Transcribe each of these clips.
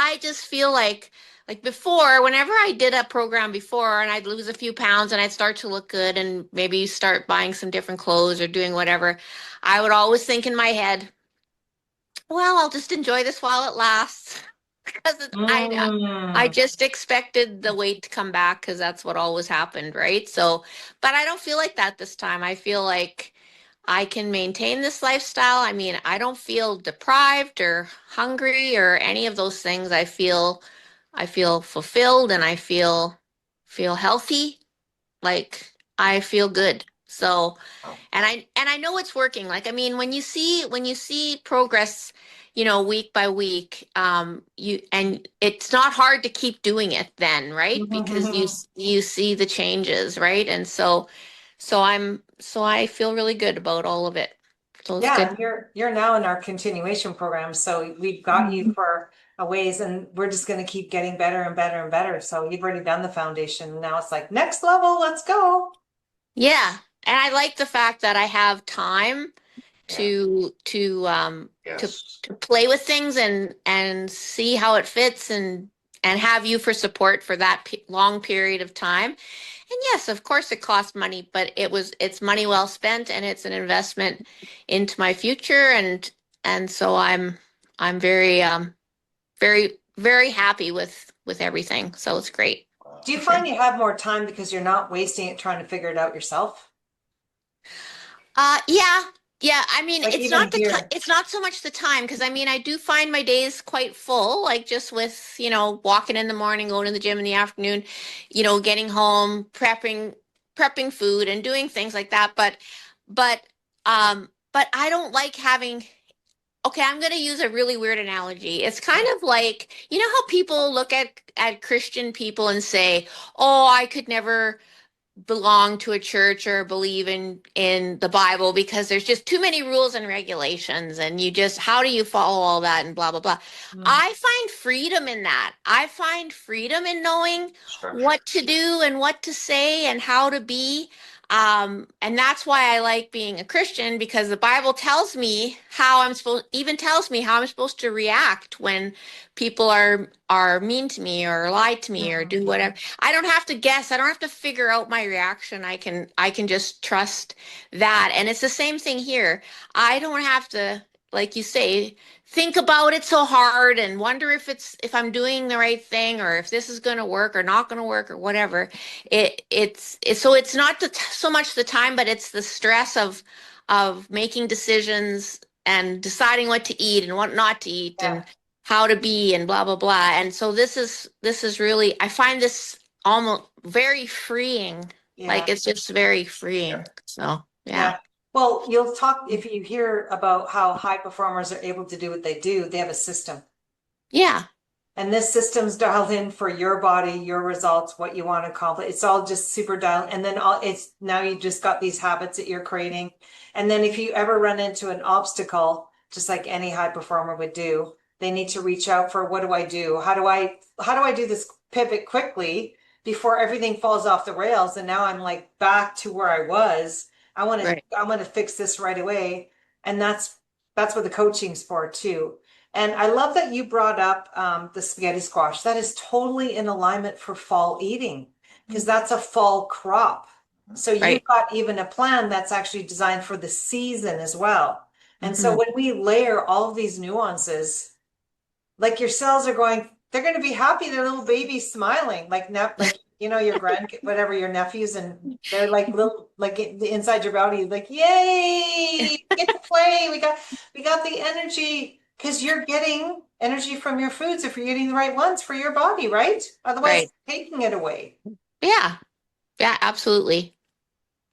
I just feel like before, whenever I did a program before and I'd lose a few pounds and I'd start to look good and maybe start buying some different clothes or doing whatever, I would always think in my head, well, I'll just enjoy this while it lasts. Because I Mm. just expected the weight to come back because that's what always happened, right? So, but I don't feel like that this time. I feel like I can maintain this lifestyle. I mean, I don't feel deprived or hungry or any of those things. I feel fulfilled and I feel healthy. Like I feel good. So, and I know it's working. Like I mean, when you see progress, week by week, you and it's not hard to keep doing it then, right? Because you see the changes, right? And so I feel really good about all of it. So it's Yeah, good. and you're now in our continuation program, so we've got you for a ways, and we're just going to keep getting better and better and better. So you've already done the foundation. Now it's like next level, let's go. Yeah. And I like the fact that I have time Yeah. to Yes. to play with things and see how it fits and have you for support for that long period of time. And yes, of course it costs money, but it's money well spent and it's an investment into my future and so I'm very happy with everything. So it's great Do you for sure. find you have more time because you're not wasting it trying to figure it out yourself? Yeah, yeah. I mean, Like even here. it's not so much the time because I mean, I do find my days quite full, like just with, walking in the morning, going to the gym in the afternoon, getting home, prepping food and doing things like that. But, but I don't like having, okay, I'm going to use a really weird analogy. It's kind of like, how people look at Christian people and say, "Oh, I could never belong to a church or believe in the Bible because there's just too many rules and regulations and you just how do you follow all that and blah blah blah." Mm. I find freedom in that. I find freedom in knowing Scripture. what to do and what to say and how to be. And that's why I like being a Christian because the Bible tells me how I'm supposed, even tells me how I'm supposed to react when people are mean to me or lie to me or do Mhm. whatever. I don't have to guess. I don't have to figure out my reaction. I can just trust that. And it's the same thing here. I don't have to, like you say, think about it so hard and wonder if I'm doing the right thing or if this is going to work or not going to work or whatever. It's so it's not so much the time, but it's the stress of making decisions and deciding what to eat and what not to eat Yeah. and how to be and blah blah blah. And so this is really I find this almost very freeing. Yeah. Like it's just very freeing. Yeah. So yeah. Yeah. Well, you'll talk if you hear about how high performers are able to do what they do, they have a system. Yeah. And this system's dialed in for your body, your results, what you want to accomplish. It's all just super dialed. And then it's now you just got these habits that you're creating. And then if you ever run into an obstacle, just like any high performer would do, they need to reach out for what do I do? How do I do this pivot quickly before everything falls off the rails? And now I'm like back to where I was. Right. I want to fix this right away. And that's what the coaching's for too. And I love that you brought up the spaghetti squash. That is totally in alignment for fall eating because that's a fall crop. So you've Right. got even a plan that's actually designed for the season as well. And so Hmm. when we layer all of these nuances, like your cells are going, they're going to be happy. Their little baby's smiling, like your whatever your nephews, and they're like little, like the inside your body, like yay, get to play. We got the energy because you're getting energy from your foods if you're eating the right ones for your body, right? Otherwise, Right. it's taking it away. Yeah. Yeah, absolutely.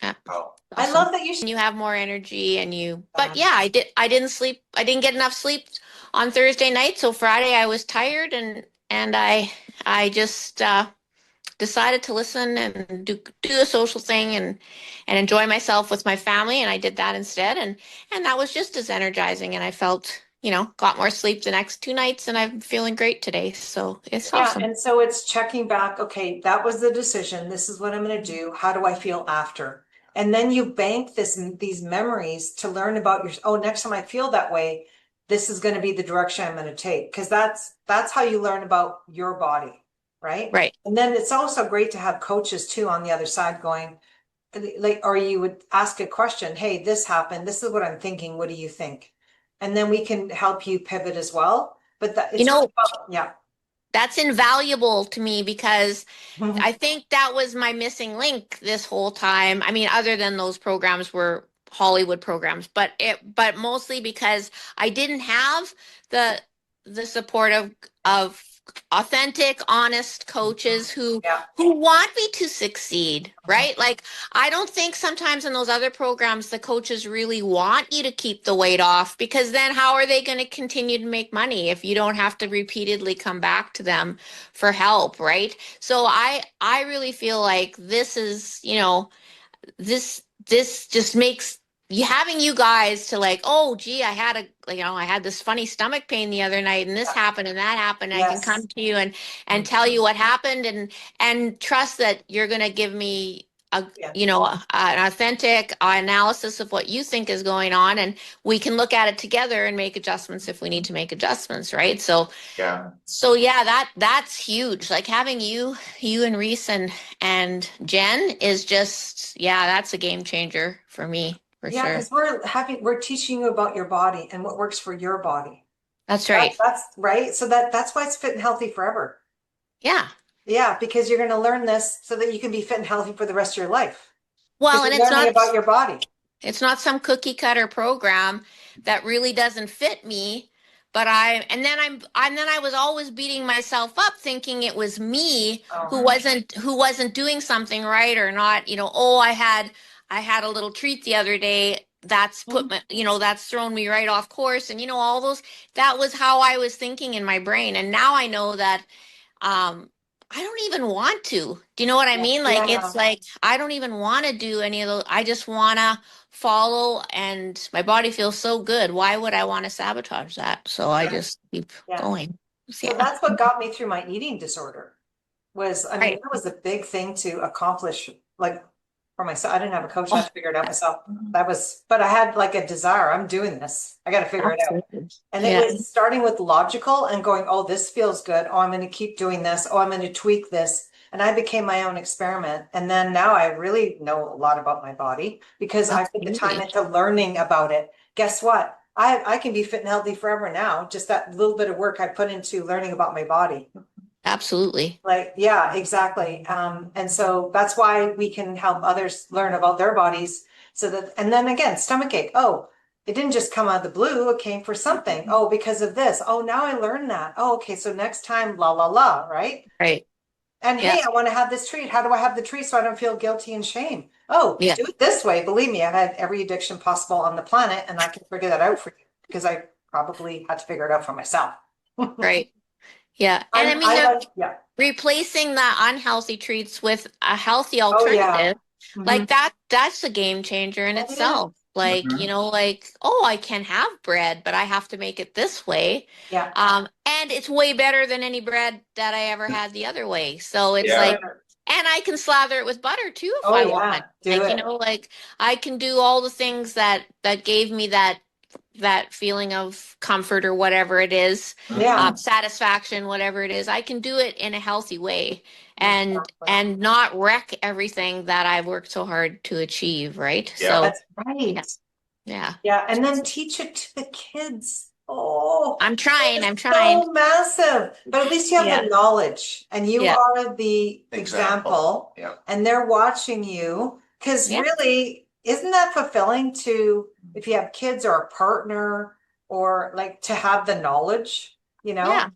Yeah. Oh, I Awesome. love that you. And you have more energy but Uh, yeah, I didn't sleep. I didn't get enough sleep on Thursday night, so Friday I was tired and I just decided to listen and do a social thing and enjoy myself with my family and I did that instead and that was just as energizing and I felt, got more sleep the next 2 nights and I'm feeling great today. So it's Yeah, awesome. and so it's checking back, okay, that was the decision. This is what I'm going to do. How do I feel after? And then you bank these memories to learn about your, oh, next time I feel that way, this is going to be the direction I'm going to take. Because that's how you learn about your body, right? Right. And then it's also great to have coaches too on the other side going, like, or you would ask a question, hey, this happened. This is what I'm thinking. What do you think? And then we can help you pivot as well. But that You it's really know, about, yeah. that's invaluable to me because Mhm. I think that was my missing link this whole time. I mean, other than those programs were Hollywood programs, but mostly because I didn't have the support of authentic, honest coaches Yeah. who want me to succeed, right? Like I don't think sometimes in those other programs the coaches really want you to keep the weight off because then how are they going to continue to make money if you don't have to repeatedly come back to them for help, right? So I really feel like this is, this just makes you having you guys to like, oh gee, I had this funny stomach pain the other night and this Yeah. happened and that happened. I can Yes. come to you and Mhm. tell you what happened and trust that you're gonna give me a Yeah. an authentic analysis of what you think is going on and we can look at it together and make adjustments if we need to make adjustments, right? Yeah. So yeah, that's huge. Like having you and Reese and Jen is just, yeah, that's a game changer for me, for Yeah, sure. because we're teaching you about your body and what works for your body. That's right. That's right. So that's why it's fit and healthy forever. Yeah. Yeah, because you're going to learn this so that you can be fit and healthy for the rest of your life. Well, Because and you're learning about your body. it's not some cookie cutter program that really doesn't fit me, but and then I was always beating myself up thinking it was me Oh, who wasn't doing something right or not, oh, I had a little treat the other day. That's put mhm. my, that's thrown me right off course. And all those, that was how I was thinking in my brain. And now I know that um I don't even want to. Do you know what I Yeah, mean? yeah, Like it's like I don't even want to do any of those. I just want to follow and my body feels so good. Why would I want to sabotage that? So I yeah, just keep yeah. going. So Yeah. that's what got me through my eating disorder. I mean, Right. that was a big thing to accomplish, like for myself. I didn't have a coach, I had to figure it out myself. But I had like a desire. I'm doing this. I got to figure it out. Absolutely. And it Yeah. was starting with logical and going, oh, this feels good. Oh, I'm going to keep doing this. Oh, I'm going to tweak this. And I became my own experiment. And then now I really know a lot about my body because I put the time Absolutely. into learning about it. Guess what? I can be fit and healthy forever now. Just that little bit of work I put into learning about my body. Absolutely. Like, yeah, exactly. And so that's why we can help others learn about their bodies so that, and then again, stomach ache. Oh, it didn't just come out of the blue. It came for something. Oh, because of this. Oh, now I learned that. Oh, okay. So next time, la, la, la, right? Right. And Yeah. hey, I want to have this treat. How do I have the treat so I don't feel guilty and shame? Oh, Yeah. do it this way. Believe me, I've had every addiction possible on the planet and I can figure that out for you because I probably had to figure it out for myself. Right. Yeah. And I mean, I like, yeah. replacing the unhealthy treats with a healthy Oh, yeah. alternative, Mhm. like that's a game changer in It is. itself. Like, Mhm. like, oh, I can have bread, but I have to make it this way. Yeah. And it's way better than any bread that I ever had the other way. So it's Yeah. like, and I can slather it with butter too if Oh I yeah, want. do Like, it. like I can do all the things that gave me that feeling of comfort or whatever it is, Yeah, satisfaction, whatever it is. I can do it in a healthy way exactly. and not wreck everything that I've worked so hard to achieve, right? Yeah. So That's right. yeah, yeah. Yeah, and then teach it to the kids. Oh, I'm trying, it's I'm trying. so massive. But at least you have Yeah, the knowledge and you yeah, are the Example. example Yeah. and they're watching you. Because yeah, really, isn't that fulfilling to, if you have kids or a partner or like to have the knowledge, yeah, and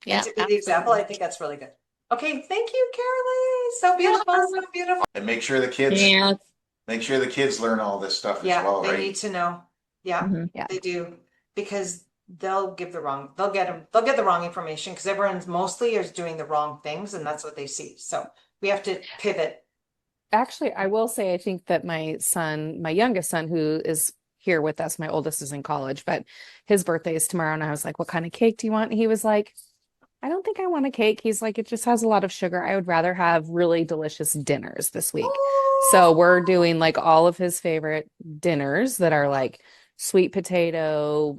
yeah, to be the example? I absolutely. think that's really good. Okay, thank you, Carolee. So beautiful, so beautiful. And make sure the kids learn all this stuff as Yeah, well, they right? need to know. Yeah, Mhm. Yeah. they do. Because they'll get the wrong information because everyone's mostly is doing the wrong things and that's what they see. So we have to pivot. Actually, I will say I think that my son, my youngest son, who is here with us, my oldest is in college, but his birthday is tomorrow. And I was like, what kind of cake do you want? And he was like, I don't think I want a cake. He's like, it just has a lot of sugar. I would rather have really delicious dinners this week. So we're doing like all of his favorite dinners that are like sweet potato,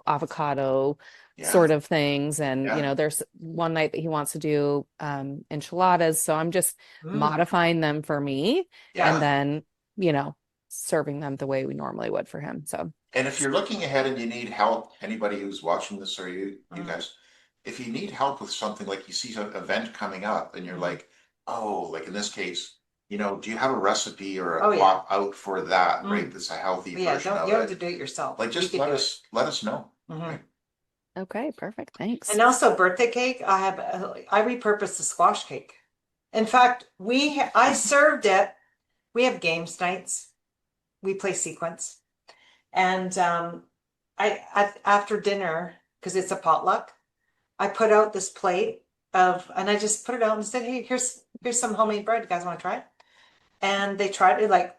avocado Yeah. sort of things. And, Yeah. there's one night that he wants to do enchiladas. So I'm just modifying them for me Yeah. and then, serving them the way we normally would for him. So, And if you're looking ahead and you need help, anybody who's watching this or you guys, if you need help with something, like you see an event coming up and you're like, oh, like in this case, do you have a recipe or a pop out for that, right? That's a healthy version of you don't have it. to do it yourself. Like, just You can let us know. Right? okay, perfect. Thanks. And also birthday cake, I repurposed the squash cake. In fact, I served it. We have games nights. We play sequence. And after dinner, because it's a potluck, I put out this plate and I just put it out and said, hey, here's some homemade bread. You guys want to try it? And they tried it, like,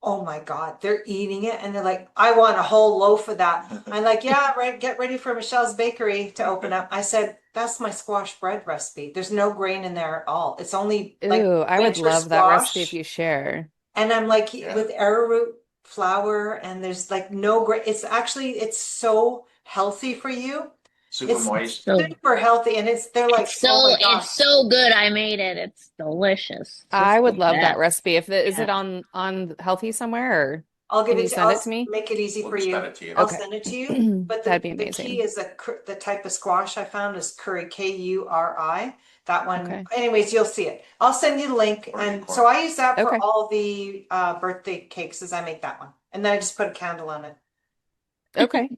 oh my God, they're eating it. And they're like, I want a whole loaf of that. I'm like, yeah, right. Get ready for Michelle's Bakery to open up. I said, that's my squash bread recipe. There's no grain in there at all. It's only like Ooh, I would winter love that recipe if squash. you share. And I'm like, Yeah. with arrowroot flour, and there's like no grain. It's so healthy for you. Super It's moist. super healthy. And they're like, oh my gosh. It's so good. I made it. It's delicious. I Just would the love that best. recipe. Is Yeah. it on Healthy somewhere, or I'll give can you it to send I'll it to me? make it easy We'll for just you. send it to you. I'll Okay. send it to you. But That'd be the key amazing. is the type of squash I found is curry, Kuri. That one. Okay. Anyways, you'll see it. I'll send you the link. Or And unicorn. so I use that for Okay. all the birthday cakes as I make that one. And then I just put a candle on it. Okay.